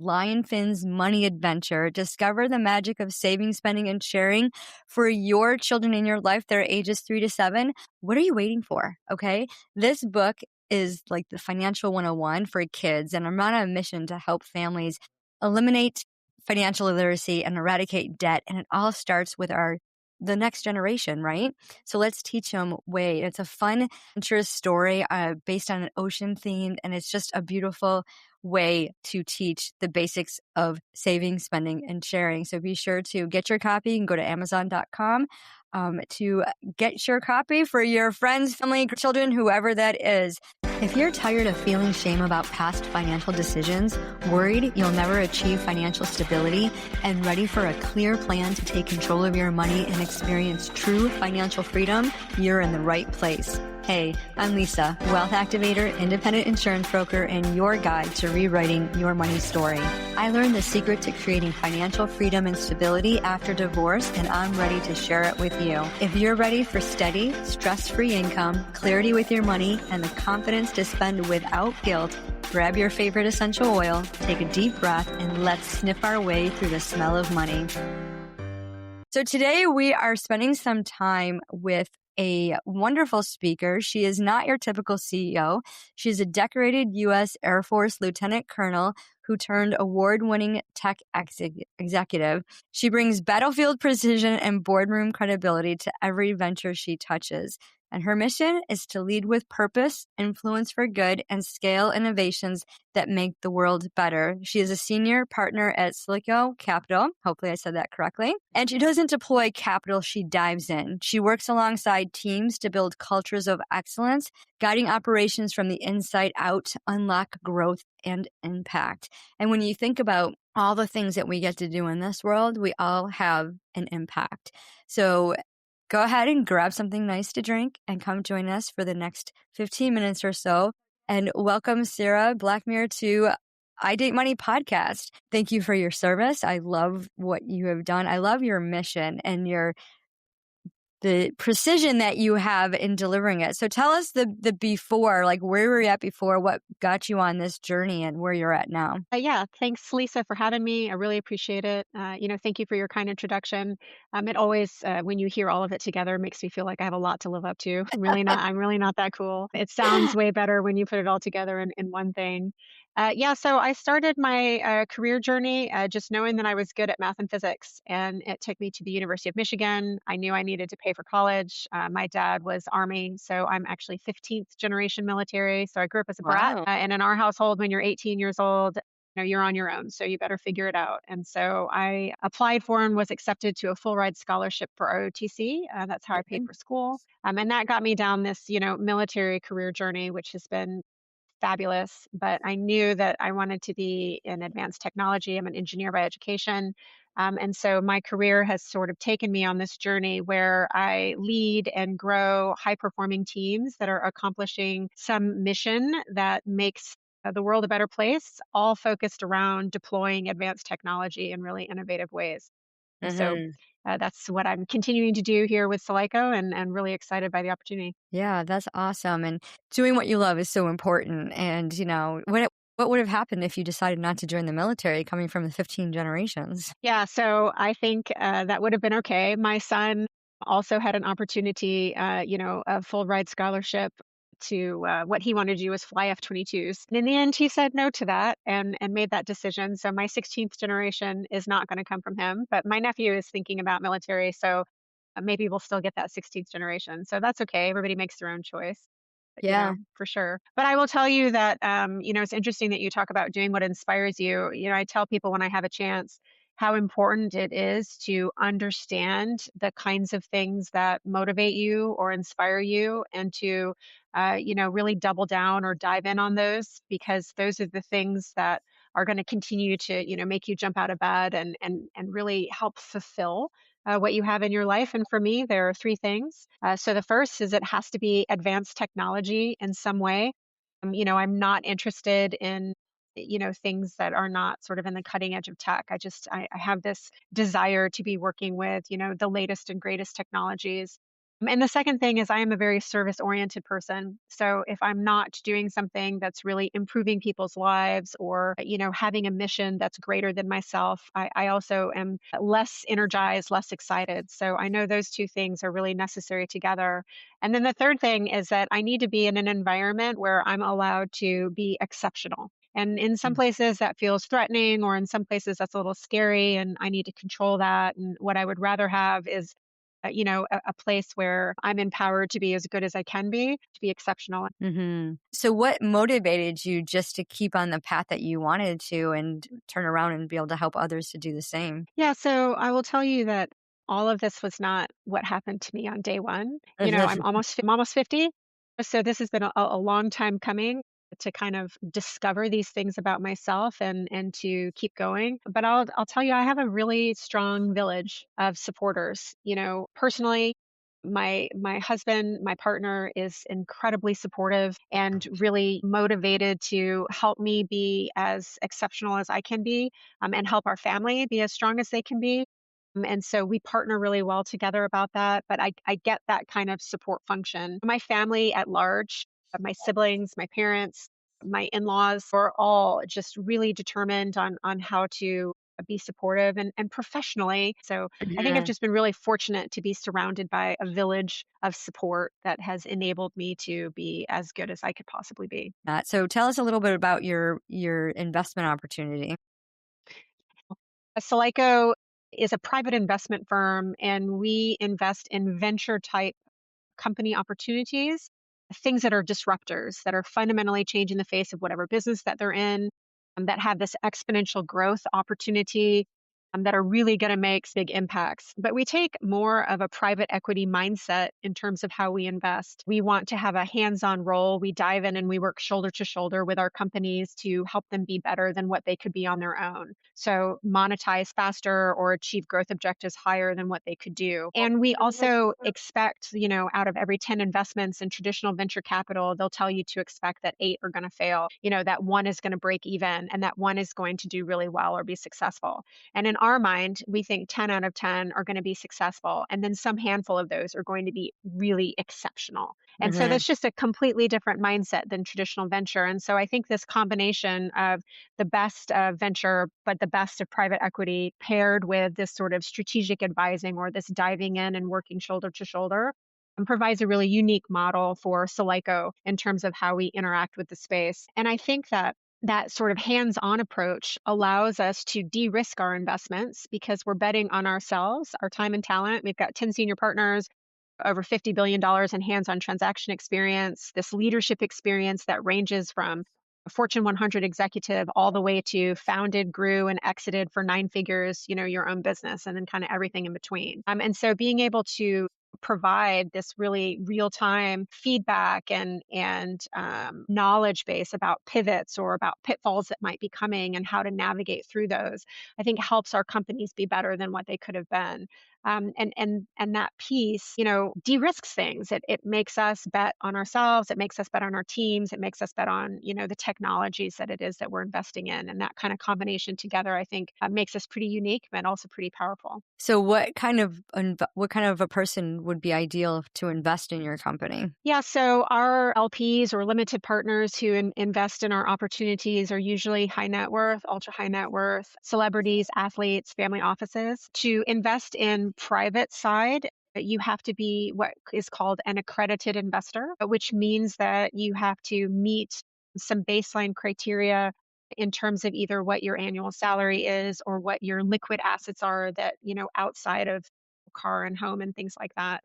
Lionfin's Money Adventure. Discover the magic of saving, spending, and sharing for your children in your life. They're ages 3 to 7. What are you waiting for? Okay. This book is like the financial 101 for kids. And I'm on a mission to help families eliminate financial illiteracy and eradicate debt. And it all starts with the next generation, right? So let's teach them way. It's a fun, adventurous story based on an ocean theme. And it's just a beautiful way to teach the basics of saving, spending, and sharing. So be sure to get your copy. You can go to Amazon.com to get your copy for your friends, family, children, whoever that is. If you're tired of feeling shame about past financial decisions, worried you'll never achieve financial stability, and ready for a clear plan to take control of your money and experience true financial freedom, you're in the right place. Hey, I'm Lisa, wealth activator, independent insurance broker, and your guide to rewriting your money story. I learned the secret to creating financial freedom and stability after divorce, and I'm ready to share it with you. If you're ready for steady, stress-free income, clarity with your money, and the confidence to spend without guilt, grab your favorite essential oil, take a deep breath, and let's sniff our way through the smell of money. So today we are spending some time with a wonderful speaker. She is not your typical CEO. She's a decorated U.S. Air Force Lieutenant Colonel who turned award-winning tech executive. She brings battlefield precision and boardroom credibility to every venture she touches. And her mission is to lead with purpose, influence for good, and scale innovations that make the world better. She is a senior partner at Silico Capital. Hopefully I said that correctly. And she doesn't deploy capital, she dives in. She works alongside teams to build cultures of excellence, guiding operations from the inside out to unlock growth and impact. And when you think about all the things that we get to do in this world, we all have an impact. So go ahead and grab something nice to drink and come join us for the next 15 minutes or so. And welcome Sara Blackmer to iDateMoney podcast. Thank you for your service. I love what you have done. I love your mission and the precision that you have in delivering it. So tell us the before, like where were you at before, what got you on this journey and where you're at now. Yeah, thanks, Lisa, for having me. I really appreciate it. Thank you for your kind introduction. It always, when you hear all of it together, makes me feel like I have a lot to live up to. I'm really not. I'm really not that cool. It sounds way better when you put it all together in one thing. So I started my career journey just knowing that I was good at math and physics, and it took me to the University of Michigan. I knew I needed to pay for college. My dad was Army, so I'm actually 15th generation military. So I grew up as a brat, Wow. and in our household, when you're 18 years old, you're on your own, so you better figure it out. And so I applied for and was accepted to a full ride scholarship for ROTC. That's how I paid for school, and that got me down this, military career journey, which has been fabulous. But I knew that I wanted to be in advanced technology. I'm an engineer by education. And so my career has sort of taken me on this journey where I lead and grow high performing teams that are accomplishing some mission that makes the world a better place, all focused around deploying advanced technology in really innovative ways. And so Mhm. that's what I'm continuing to do here with Silico, and really excited by the opportunity. Yeah, that's awesome. And doing what you love is so important. And, what would have happened if you decided not to join the military coming from the 15 generations? Yeah, so I think that would have been okay. My son also had an opportunity, a full ride scholarship to what he wanted to do was fly F-22s. And in the end, he said no to that and made that decision. So my 16th generation is not going to come from him, but my nephew is thinking about military. So maybe we'll still get that 16th generation. So that's okay. Everybody makes their own choice. Yeah. For sure. But I will tell you that, it's interesting that you talk about doing what inspires you. I tell people when I have a chance how important it is to understand the kinds of things that motivate you or inspire you, and to, really double down or dive in on those, because those are the things that are going to continue to, make you jump out of bed and really help fulfill what you have in your life. And for me, there are three things. So the first is it has to be advanced technology in some way. I'm not interested in, things that are not sort of in the cutting edge of tech. I have this desire to be working with, the latest and greatest technologies. And the second thing is I am a very service oriented person. So if I'm not doing something that's really improving people's lives or, having a mission that's greater than myself, I also am less energized, less excited. So I know those two things are really necessary together. And then the third thing is that I need to be in an environment where I'm allowed to be exceptional. And in some places that feels threatening, or in some places that's a little scary, and I need to control that. And what I would rather have is a place where I'm empowered to be as good as I can be, to be exceptional. So, what motivated you just to keep on the path that you wanted to and turn around and be able to help others to do the same? Yeah, so I will tell you that all of this was not what happened to me on day one. I'm almost 50, so this has been a long time coming to kind of discover these things about myself and to keep going. But I'll tell you, I have a really strong village of supporters. Personally, my husband, my partner, is incredibly supportive and really motivated to help me be as exceptional as I can be, and help our family be as strong as they can be. And so we partner really well together about that. But I get that kind of support function. My family at large, my siblings, my parents, my in laws are all just really determined on how to be supportive and professionally. So I think I've Mhm. just been really fortunate to be surrounded by a village of support that has enabled me to be as good as I could possibly be. So, tell us a little bit about your investment opportunity. Salico is a private investment firm, and we invest in venture type company opportunities, things that are disruptors, that are fundamentally changing the face of whatever business that they're in, that have this exponential growth opportunity, that are really going to make big impacts. But we take more of a private equity mindset in terms of how we invest. We want to have a hands on role. We dive in and we work shoulder to shoulder with our companies to help them be better than what they could be on their own. So, monetize faster or achieve growth objectives higher than what they could do. And we also expect, out of every 10 investments in traditional venture capital, they'll tell you to expect that 8 are going to fail, that one is going to break even, and that one is going to do really well or be successful. And in our mind, we think 10 out of 10 are going to be successful. And then some handful of those are going to be really exceptional. And so Mhm. that's just a completely different mindset than traditional venture. And so I think this combination of the best of venture, but the best of private equity paired with this sort of strategic advising or this diving in and working shoulder to shoulder provides a really unique model for Salico in terms of how we interact with the space. And I think that sort of hands-on approach allows us to de-risk our investments because we're betting on ourselves, our time and talent. We've got 10 senior partners, over $50 billion in hands-on transaction experience, this leadership experience that ranges from a Fortune 100 executive all the way to founded, grew, and exited for 9 figures, your own business, and then kind of everything in between. And so being able to provide this really real-time feedback and knowledge base about pivots or about pitfalls that might be coming and how to navigate through those, I think helps our companies be better than what they could have been. And that piece, de-risks things. It makes us bet on ourselves. It makes us bet on our teams. It makes us bet on, the technologies that it is that we're investing in. And that kind of combination together, I think, makes us pretty unique, but also pretty powerful. So, what kind of a person would be ideal to invest in your company? Yeah, so our LPs or limited partners who invest in our opportunities are usually high net worth, ultra high net worth, celebrities, athletes, family offices. To invest in private side, you have to be what is called an accredited investor, which means that you have to meet some baseline criteria in terms of either what your annual salary is or what your liquid assets are that, outside of car and home and things like that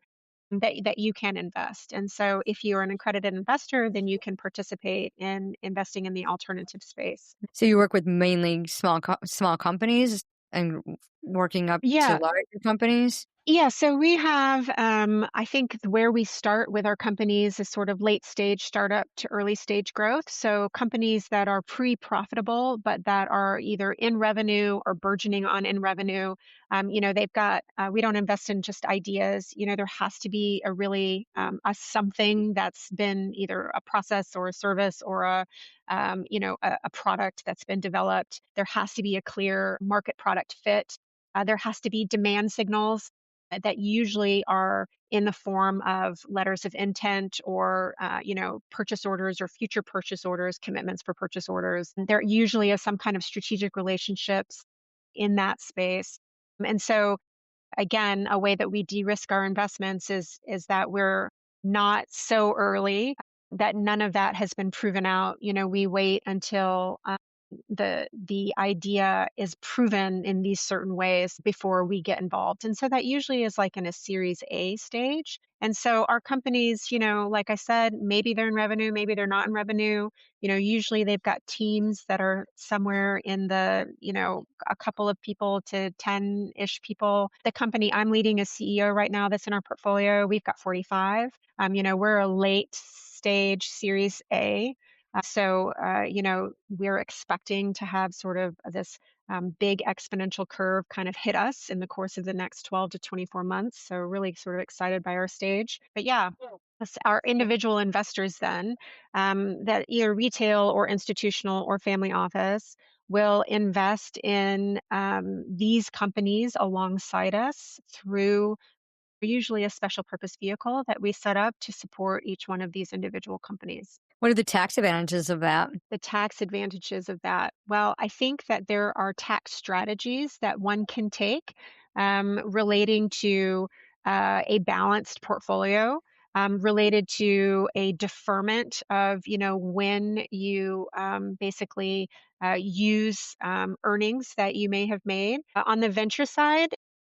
you can invest. And so if you're an accredited investor, then you can participate in investing in the alternative space. So, you work with mainly small companies and working up to Yeah, larger companies? Yeah, so we have, I think where we start with our companies is sort of late stage startup to early stage growth. So companies that are pre-profitable, but that are either in revenue or burgeoning on in revenue. They've got, we don't invest in just ideas. There has to be a really, a something that's been either a process or a service or a product that's been developed. There has to be a clear market product fit. There has to be demand signals that usually are in the form of letters of intent or purchase orders or future purchase orders, commitments for purchase orders. There usually is some kind of strategic relationships in that space. And so again, a way that we de-risk our investments is that we're not so early that none of that has been proven out. We wait until the idea is proven in these certain ways before we get involved. And so that usually is like in a series A stage. And so our companies, like I said, maybe they're in revenue, maybe they're not in revenue. Usually they've got teams that are somewhere in the, a couple of people to 10-ish people. The company I'm leading as CEO right now that's in our portfolio, we've got 45. We're a late stage series A. We're expecting to have sort of this big exponential curve kind of hit us in the course of the next 12 to 24 months. So, really sort of excited by our stage. But yeah, our individual investors then, that either retail or institutional or family office, will invest in these companies alongside us through usually a special purpose vehicle that we set up to support each one of these individual companies. What are the tax advantages of that? The tax advantages of that. Well, I think that there are tax strategies that one can take relating to a balanced portfolio, related to a deferment of, when you basically use earnings that you may have made. On the venture side,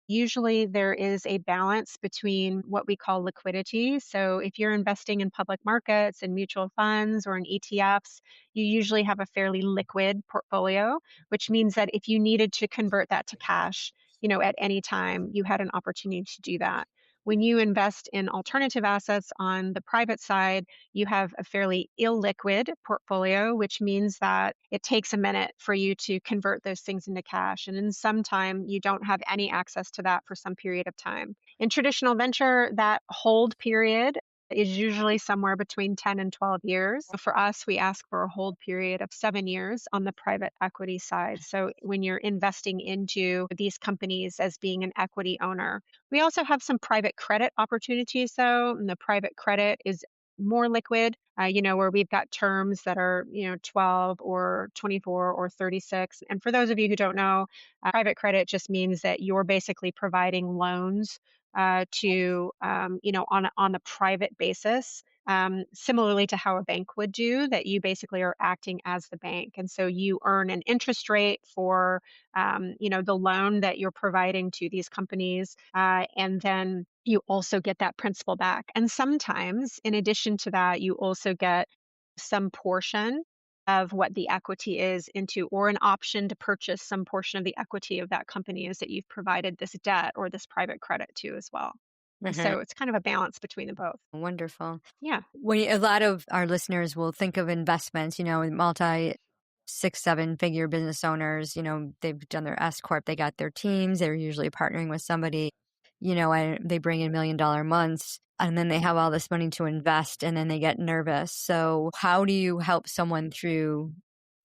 usually there is a balance between what we call liquidity. So if you're investing in public markets and mutual funds or in ETFs, you usually have a fairly liquid portfolio, which means that if you needed to convert that to cash, at any time, you had an opportunity to do that. When you invest in alternative assets on the private side, you have a fairly illiquid portfolio, which means that it takes a minute for you to convert those things into cash. And in some time, you don't have any access to that for some period of time. In traditional venture, that hold period is usually somewhere between 10 and 12 years. For us, we ask for a hold period of 7 years on the private equity side. So when you're investing into these companies as being an equity owner, we also have some private credit opportunities, though. And the private credit is more liquid, where we've got terms that are, 12 or 24 or 36. And for those of you who don't know, private credit just means that you're basically providing loans to, on a private basis. Similarly to how a bank would do, that you basically are acting as the bank. And so you earn an interest rate for, the loan that you're providing to these companies. And then you also get that principal back. And sometimes, in addition to that, you also get some portion of what the equity is into, or an option to purchase some portion of the equity of that company is that you've provided this debt or this private credit to as well. Mhm. So it's kind of a balance between the both. Wonderful. Yeah. A lot of our listeners will think of investments, multi 6, 7 figure business owners, they've done their S Corp, they got their teams, they're usually partnering with somebody, and they bring in $1 million months and then they have all this money to invest and then they get nervous. So how do you help someone through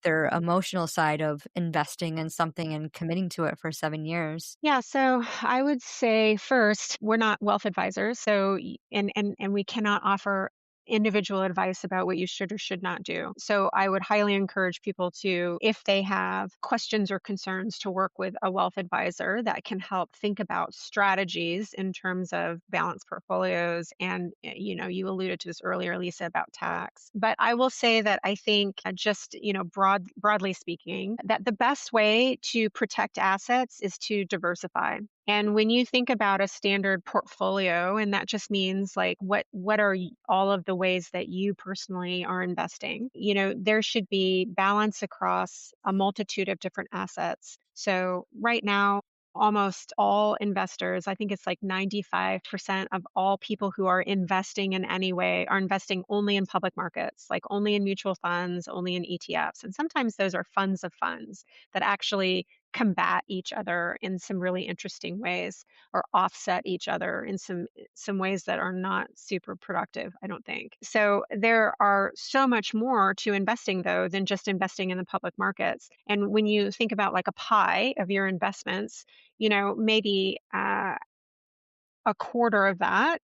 their emotional side of investing in something and committing to it for 7 years? Yeah, so I would say first, we're not wealth advisors, so and we cannot offer individual advice about what you should or should not do. So I would highly encourage people to, if they have questions or concerns, to work with a wealth advisor that can help think about strategies in terms of balanced portfolios. And you alluded to this earlier, Lisa, about tax. But I will say that I think just broadly speaking, that the best way to protect assets is to diversify. And when you think about a standard portfolio, and that just means like what are all of the ways that you personally are investing, there should be balance across a multitude of different assets. So right now, almost all investors, I think it's like 95% of all people who are investing in any way are investing only in public markets, like only in mutual funds, only in ETFs. And sometimes those are funds of funds that actually combat each other in some really interesting ways, or offset each other in some ways that are not super productive, I don't think. So there are so much more to investing, though, than just investing in the public markets. And when you think about like a pie of your investments, maybe a quarter of that,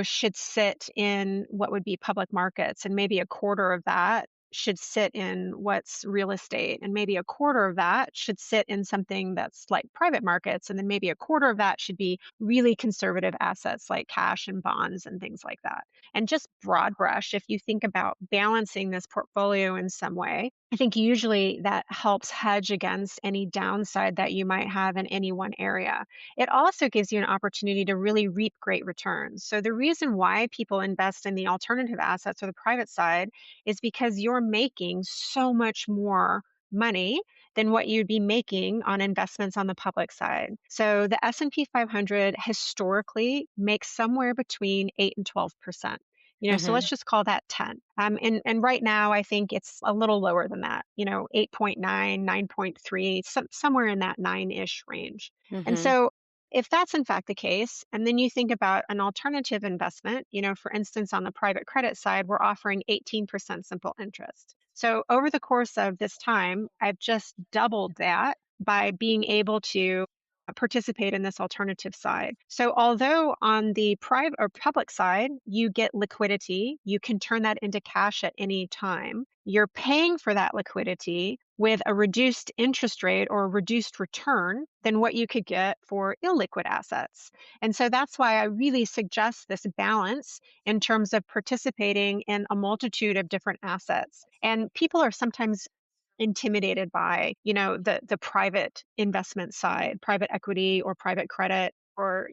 should sit in what would be public markets, and maybe a quarter of that should sit in what's real estate, and maybe a quarter of that should sit in something that's like private markets, and then maybe a quarter of that should be really conservative assets like cash and bonds and things like that. And just broad brush, if you think about balancing this portfolio in some way, I think usually that helps hedge against any downside that you might have in any one area. It also gives you an opportunity to really reap great returns. So, the reason why people invest in the alternative assets or the private side is because you're making so much more money than what you'd be making on investments on the public side. So the S&P 500 historically makes somewhere between 8 and 12%. So Mm-hmm. let's just call that 10. And right now I think it's a little lower than that, 8.9, 9.3, somewhere in that 9-ish range. And Mm-hmm. so if that's in fact the case, and then you think about an alternative investment, for instance, on the private credit side, we're offering 18% simple interest. So over the course of this time, I've just doubled that by being able to participate in this alternative side. So although on the private or public side, you get liquidity, you can turn that into cash at any time. You're paying for that liquidity with a reduced interest rate or a reduced return than what you could get for illiquid assets. And so that's why I really suggest this balance in terms of participating in a multitude of different assets. And people are sometimes intimidated by, the private investment side, private equity or private credit, or,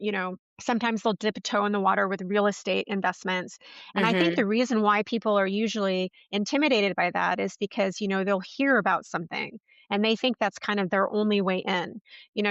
sometimes they'll dip a toe in the water with real estate investments. And I think Mm-hmm. the reason why people are usually intimidated by that is because, they'll hear about something and they think that's kind of their only way in.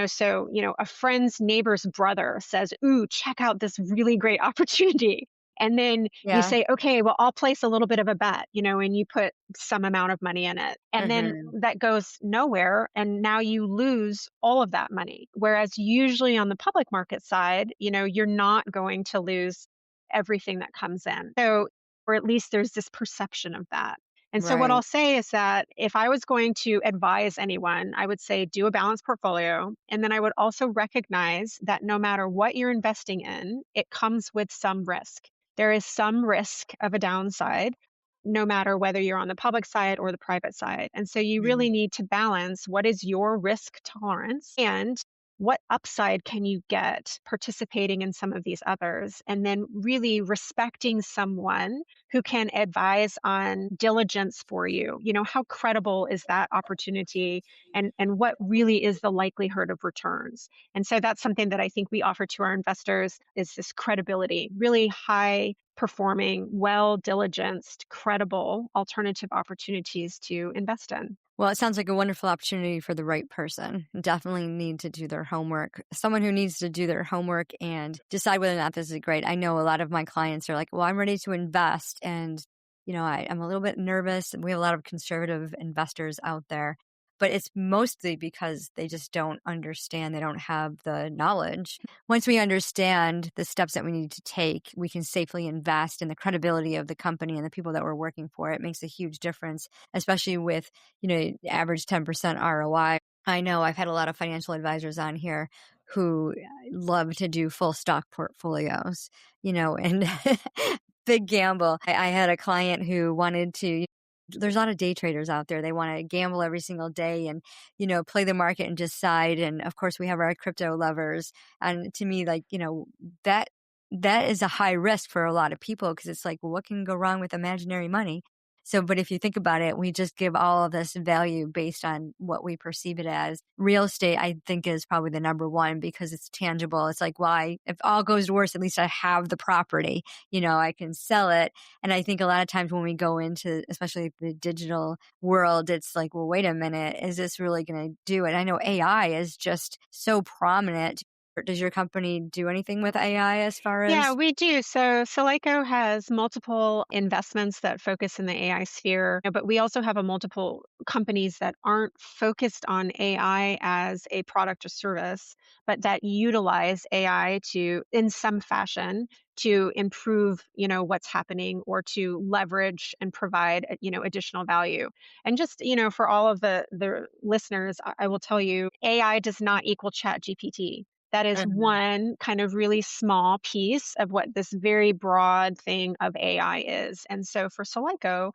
So, a friend's neighbor's brother says, "Ooh, check out this really great opportunity." And then you Yeah. say, "Okay, well, I'll place a little bit of a bet, and you put some amount of money in it. And then Mm-hmm. that goes nowhere. And now you lose all of that money. Whereas usually on the public market side, you're not going to lose everything that comes in. So, or at least there's this perception of that. And so, what I'll Right. say is that if I was going to advise anyone, I would say do a balanced portfolio. And then I would also recognize that no matter what you're investing in, it comes with some risk. There is some risk of a downside, no matter whether you're on the public side or the private side. And so you really Mhm. need to balance what is your risk tolerance and what upside can you get participating in some of these others, and then really respecting someone who can advise on diligence for you. How credible is that opportunity, and what really is the likelihood of returns? And so that's something that I think we offer to our investors, is this credibility, really high performing, well diligenced, credible alternative opportunities to invest in. Well, it sounds like a wonderful opportunity for the right person. Definitely need to do their homework. Someone who needs to do their homework and decide whether or not this is great. I know a lot of my clients are like, well, I'm ready to invest. And, I'm a little bit nervous. We have a lot of conservative investors out there, but it's mostly because they just don't understand. They don't have the knowledge. Once we understand the steps that we need to take, we can safely invest in the credibility of the company and the people that we're working for. It makes a huge difference, especially with average 10% ROI. I know I've had a lot of financial advisors on here who love to do full stock portfolios, and big gamble. I had a client who wanted to, there's a lot of day traders out there. They want to gamble every single day and, play the market and decide. And of course, we have our crypto lovers. And to me, like, that that is a high risk for a lot of people because it's like, well, what can go wrong with imaginary money? So, but if you think about it, we just give all of this value based on what we perceive it as. Real estate, I think, is probably the number one because it's tangible. It's like, why, if all goes worse, at least I have the property, I can sell it. And I think a lot of times when we go into, especially the digital world, it's like, well, wait a minute, is this really going to do it? I know AI is just so prominent. Does your company do anything with AI as far Yeah, as? we do. So Soleco has multiple investments that focus in the AI sphere, but we also have a multiple companies that aren't focused on AI as a product or service, but that utilize AI to, in some fashion, to improve, what's happening, or to leverage and provide, additional value. And just, for all of the listeners, I will tell you, AI does not equal Chat GPT. That is Mhm. one kind of really small piece of what this very broad thing of AI is. And so for Soleco,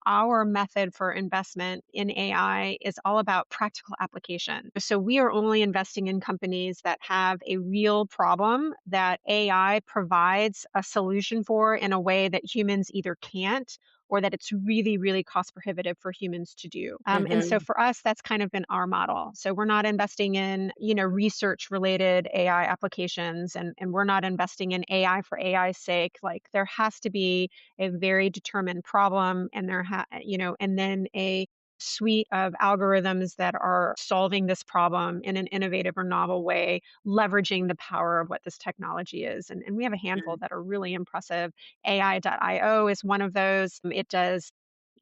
our method for investment in AI is all about practical application. So we are only investing in companies that have a real problem that AI provides a solution for in a way that humans either can't or that it's really, really cost prohibitive for humans to do. And so Mhm. for us, that's kind of been our model. So we're not investing in, research related AI applications, and we're not investing in AI for AI's sake. Like there has to be a very determined problem and and then a suite of algorithms that are solving this problem in an innovative or novel way, leveraging the power of what this technology is. And we have a handful Mhm. that are really impressive. AI.io is one of those. It does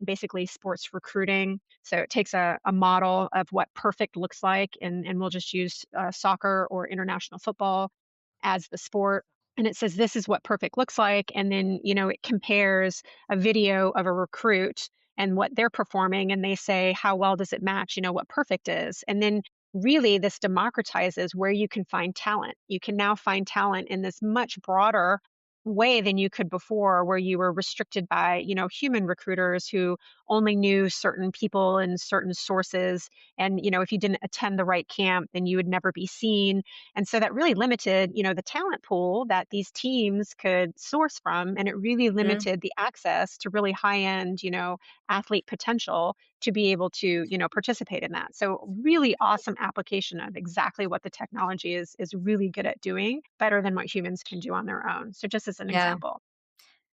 basically sports recruiting. So it takes a model of what perfect looks like, and we'll just use soccer or international football as the sport. And it says, this is what perfect looks like. And then, it compares a video of a recruit and what they're performing. And they say, how well does it match, what perfect is? And then really this democratizes where you can find talent. You can now find talent in this much broader way than you could before, where you were restricted by, human recruiters who only knew certain people and certain sources. And, if you didn't attend the right camp, then you would never be seen. And so that really limited, the talent pool that these teams could source from. And it really Mhm. limited the access to really high end, athlete potential to be able to, participate in that. So really awesome application of exactly what the technology is really good at doing, better than what humans can do on their own. So just as an Yeah. example.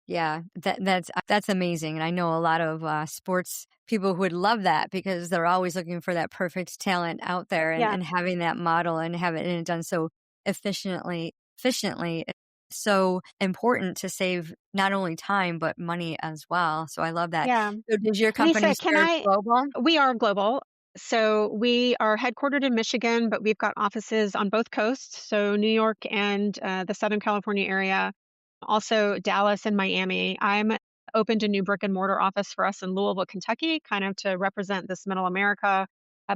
Yeah, that's amazing, and I know a lot of, sports people who would love that because they're always looking for that perfect talent out there, and Yeah. having that model and having it done so efficiently is so important to save not only time, but money as well, so I love that. Yeah. So does your company Lisa, can serve I? global? We are global. So we are headquartered in Michigan, but we've got offices on both coasts. So New York and the Southern California area, also Dallas and Miami. I'm opened a new brick and mortar office for us in Louisville, Kentucky, kind of to represent this middle America.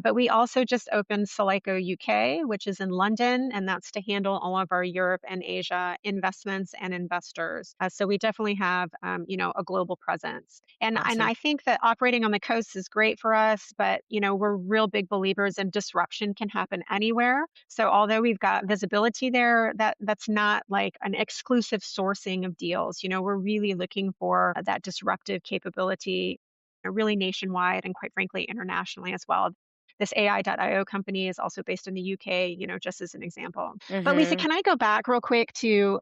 But we also just opened Soleco UK, which is in London, and that's to handle all of our Europe and Asia investments and investors. So we definitely have, a global presence. And Awesome. I think that operating on the coast is great for us, but we're real big believers in disruption can happen anywhere. So although we've got visibility there, that's not like an exclusive sourcing of deals. We're really looking for that disruptive capability, really nationwide and quite frankly internationally as well. This AI.io company is also based in the UK, just as an example. But Lisa, Mhm. can I go back real quick to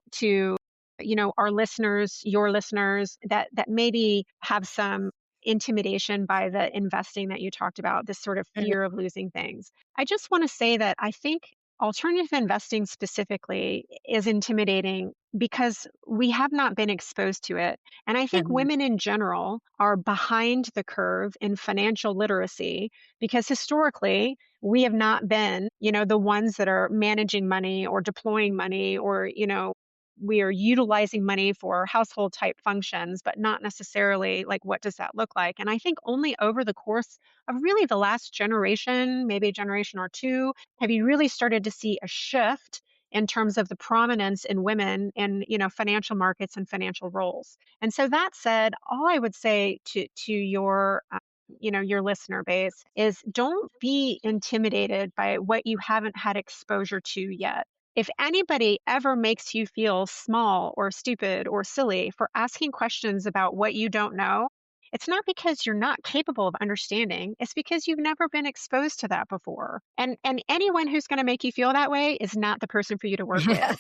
our listeners, your listeners that maybe have some intimidation by the investing that you talked about, this sort of Mhm. fear of losing things. I just want to say that I think alternative investing specifically is intimidating because we have not been exposed to it. And I think Mhm. women in general are behind the curve in financial literacy because historically we have not been, the ones that are managing money or deploying money or, we are utilizing money for household type functions, but not necessarily like what does that look like? And I think only over the course of really the last generation, maybe a generation or two, have you really started to see a shift in terms of the prominence in women in financial markets and financial roles. And so that said, all I would say to your your listener base is don't be intimidated by what you haven't had exposure to yet. If anybody ever makes you feel small or stupid or silly for asking questions about what you don't know, it's not because you're not capable of understanding. It's because you've never been exposed to that before. And anyone who's going to make you feel that way is not the person for you to work with.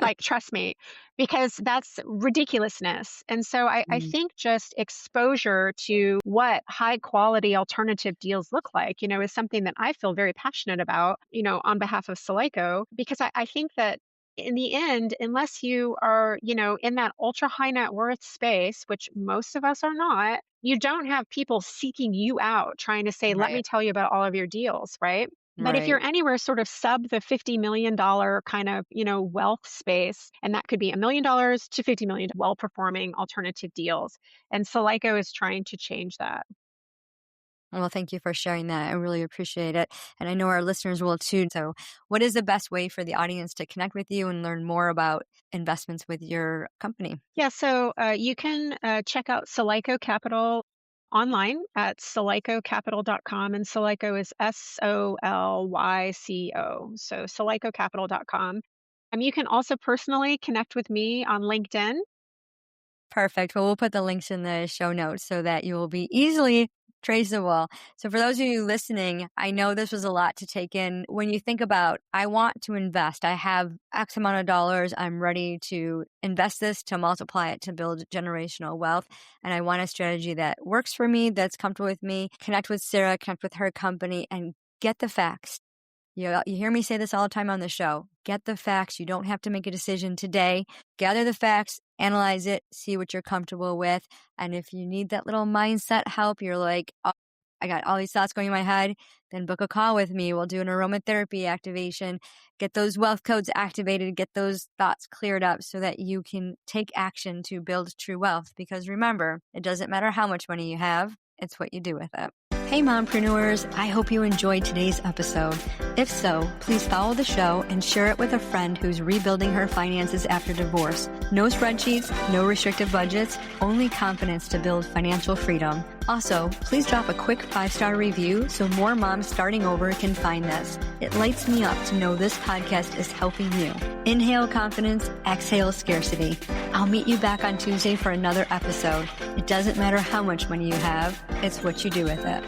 Like, trust me, because that's ridiculousness. And so I Mm. think just exposure to what high quality alternative deals look like, is something that I feel very passionate about, on behalf of Soleco, because I think that in the end, unless you are, in that ultra high net worth space, which most of us are not, you don't have people seeking you out trying to say, let me Right, tell you about all of your deals, right? But if right. you're anywhere sort of sub the $50 million kind of, wealth space, and that could be $1 million to 50 million well performing alternative deals. And Soleco is trying to change that. Well, thank you for sharing that. I really appreciate it. And I know our listeners will too. So, what is the best way for the audience to connect with you and learn more about investments with your company? Yeah, so you can check out Solyco Capital online at solycocapital.com, and Solyco is Solyco. So solycocapital.com. You can also personally connect with me on LinkedIn. Perfect. Well, we'll put the links in the show notes so that you will be easily traceable. So for those of you listening, I know this was a lot to take in. When you think about, I want to invest, I have X amount of dollars, I'm ready to invest this to multiply it to build generational wealth. And I want a strategy that works for me, that's comfortable with me. Connect with Sara, connect with her company, and get the facts. You hear me say this all the time on the show. Get the facts. You don't have to make a decision today. Gather the facts, analyze it, see what you're comfortable with. And if you need that little mindset help, you're like, oh, I got all these thoughts going in my head, then book a call with me. We'll do an aromatherapy activation, get those wealth codes activated, get those thoughts cleared up so that you can take action to build true wealth. Because remember, it doesn't matter how much money you have, it's what you do with it. Hey mompreneurs, I hope you enjoyed today's episode. If so, please follow the show and share it with a friend who's rebuilding her finances after divorce. No spreadsheets, no restrictive budgets, only confidence to build financial freedom. Also, please drop a quick 5-star review so more moms starting over can find this. It lights me up to know this podcast is helping you. Inhale confidence, exhale scarcity. I'll meet you back on Tuesday for another episode. It doesn't matter how much money you have, it's what you do with it.